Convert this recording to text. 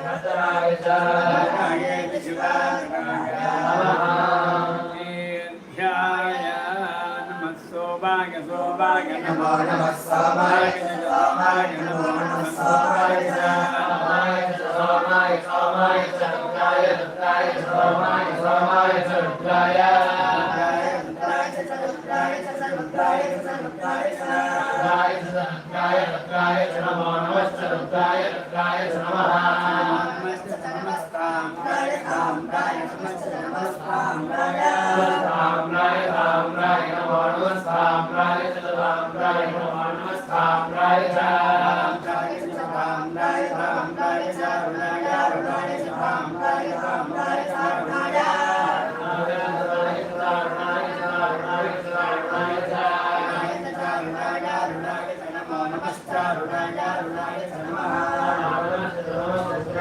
นัตรายจานายปิจุลากายาชายานมัสโสบากะโสบากะนะโมนะมัสสะบากะโสบากะนะโมนะมัสสะบากะนะโมนะมัสสะบากะโสบากะนะโมนะมัสสะบากะโสบากะโสบากะโสบากะนะโมนะมัสสะบากะนะโมมัสตามไรตามไรมัสสะมัสตามไรตามไรตามไรนะโมนะมัสตามไรตามไรนะโมนะมัสตามไรตามไรตามไรตามไรตามไรตามไรตามไรตามไรตามไร